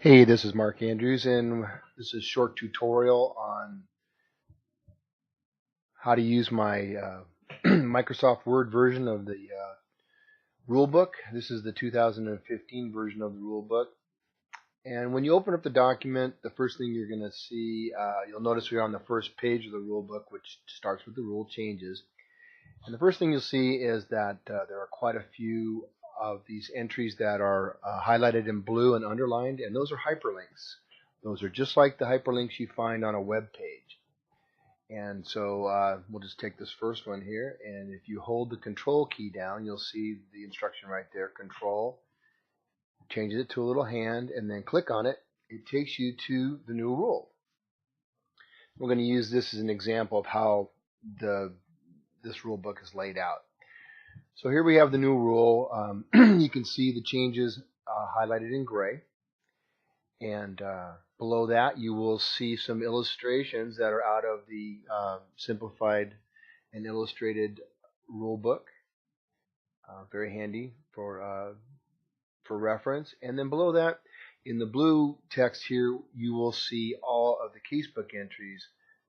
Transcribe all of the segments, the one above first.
Hey, this is Mark Andrews, and this is a short tutorial on how to use my Microsoft Word version of the rulebook. This is the 2015 version of the rulebook. And when you open up the document, the first thing you're going to see, you'll notice we're on the first page of the rulebook, which starts with the rule changes. And the first thing you'll see is that there are quite a few of these entries that are highlighted in blue and underlined, and those are hyperlinks. Those are just like the hyperlinks you find on a web page. And so we'll just take this first one here, and if you hold the control key down, you'll see the instruction right there, control, changes it to a little hand, and then click on it. It takes you to the new rule. We're going to use this as an example of how this rule book is laid out. So here we have the new rule. You can see the changes highlighted in gray. And below that, you will see some illustrations that are out of the simplified and illustrated rule book. Very handy for reference. And then below that, in the blue text here, you will see all of the casebook entries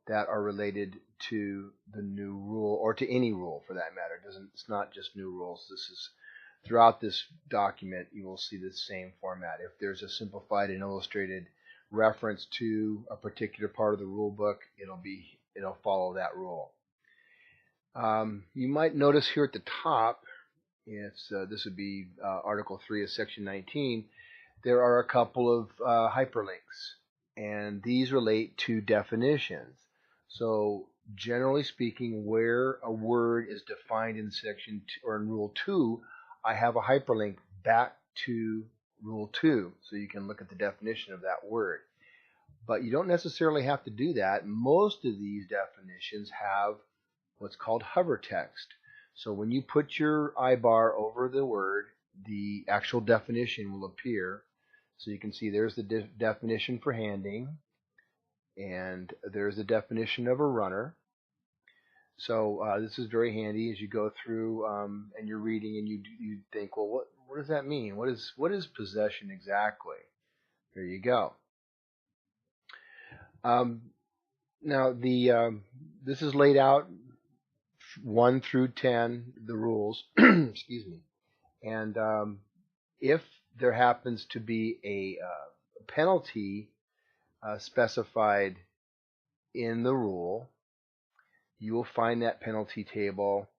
that are related to the new rule, or to any rule for that matter. It's not just new rules. This is throughout this document. You will see the same format. If there's a simplified and illustrated reference to a particular part of the rule book, it'll follow that rule. You might notice here at the top, this would be Article 3 of Section 19. There are a couple of hyperlinks, and these relate to definitions. So generally speaking, where a word is defined in Section 2, or in Rule 2, I have a hyperlink back to Rule 2, so you can look at the definition of that word. But you don't necessarily have to do that. Most of these definitions have what's called hover text. So when you put your I-bar over the word, the actual definition will appear. So you can see there's the definition for handing, and there's the definition of a runner. So this is very handy as you go through and you're reading, and you think, well, what does that mean? What is possession exactly? There you go. Now this is laid out 1 through 10, the rules. Excuse me. And if there happens to be a penalty specified in the rule, you will find that penalty table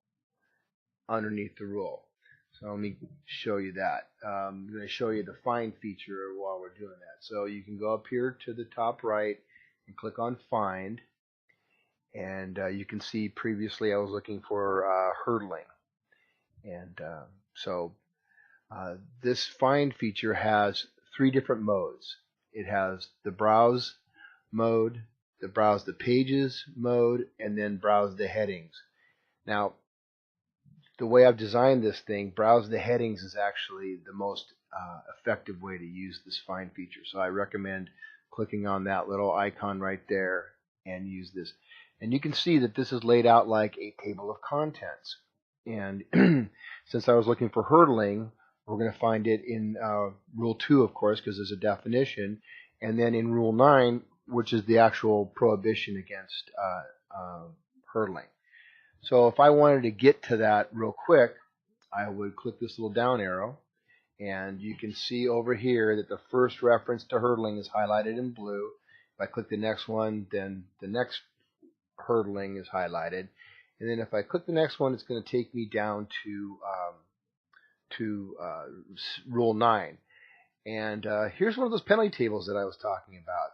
underneath the rule. So let me show you that. I'm going to show you the find feature while we're doing that. So you can go up here to the top right and click on find, and you can see previously I was looking for hurdling, and so this find feature has 3 different modes. It has the browse mode, the browse the pages mode, and then browse the headings. Now, the way I've designed this thing, browse the headings is actually the most effective way to use this find feature. So I recommend clicking on that little icon right there and use this. And you can see that this is laid out like a table of contents. And since I was looking for hurdling, we're going to find it in Rule 2, of course, because there's a definition, and then in Rule 9, which is the actual prohibition against hurdling. So if I wanted to get to that real quick, I would click this little down arrow, and you can see over here that the first reference to hurdling is highlighted in blue. If I click the next one, then the next hurdling is highlighted. And then if I click the next one, it's going to take me down to Rule 9. And here's one of those penalty tables that I was talking about.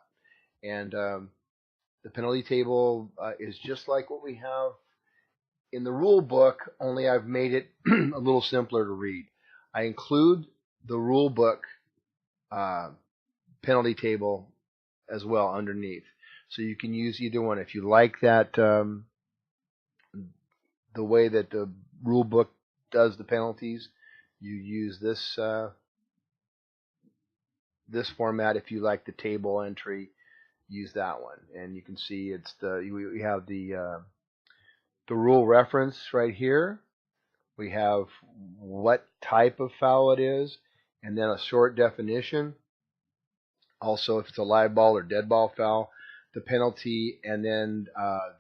And the penalty table is just like what we have in the rule book, only I've made it a little simpler to read. I include the rule book penalty table as well underneath. So you can use either one. If you like that, the way that the rule book does the penalties, you use this this format. If you like the table entry, use that one. And you can see it's we have the rule reference right here. We have what type of foul it is, and then a short definition. Also, if it's a live ball or dead ball foul, the penalty, and then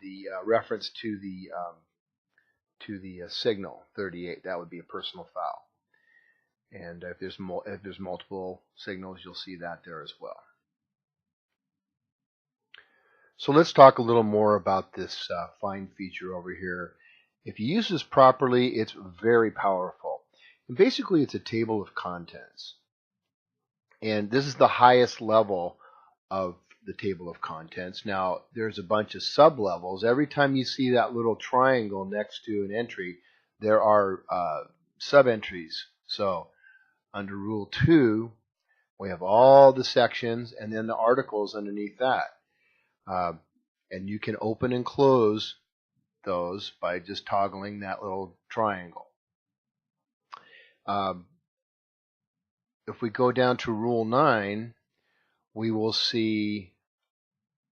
the reference to the signal 38. That would be a personal foul. And if there's multiple signals, you'll see that there as well. So let's talk a little more about this find feature over here. If you use this properly, it's very powerful. And basically, it's a table of contents. And this is the highest level of the table of contents. Now, there's a bunch of sub-levels. Every time you see that little triangle next to an entry, there are sub-entries. So, under Rule 2, we have all the sections and then the articles underneath that. And you can open and close those by just toggling that little triangle. If we go down to Rule 9, we will see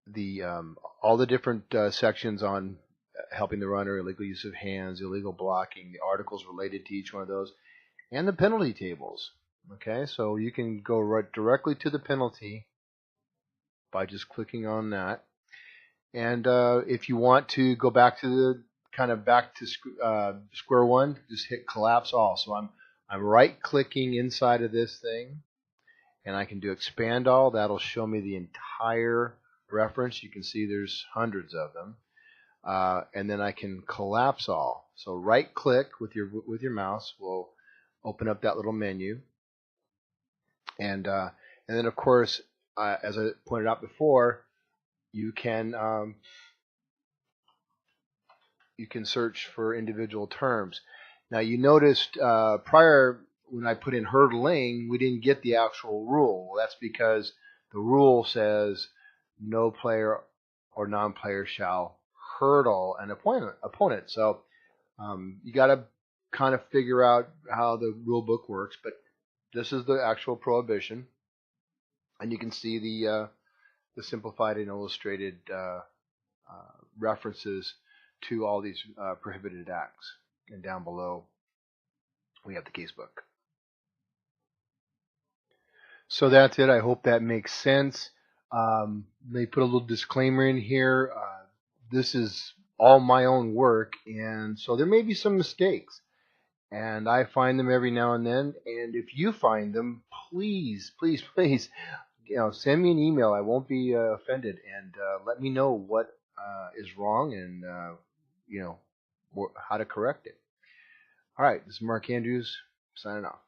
the all the different sections on helping the runner, illegal use of hands, illegal blocking, the articles related to each one of those, and the penalty tables. Okay, so you can go right directly to the penalty by just clicking on that. And if you want to go back to square one, just hit collapse all. So I'm right clicking inside of this thing, and I can do expand all. That'll show me the entire reference. You can see there's hundreds of them. And then I can collapse all. So right click with your mouse will open up that little menu. And then of course, as I pointed out before, you can search for individual terms. Now you noticed prior when I put in hurdling, we didn't get the actual rule. Well, that's because the rule says no player or non-player shall hurdle an opponent. So you got to kind of figure out how the rule book works, but this is the actual prohibition, and you can see the simplified and illustrated references to all these prohibited acts. And down below, we have the casebook. So that's it. I hope that makes sense. They put a little disclaimer in here. This is all my own work, and so there may be some mistakes. And I find them every now and then. And if you find them, please, please, please, send me an email. I won't be offended, and let me know what is wrong and how to correct it. All right, this is Mark Andrews signing off.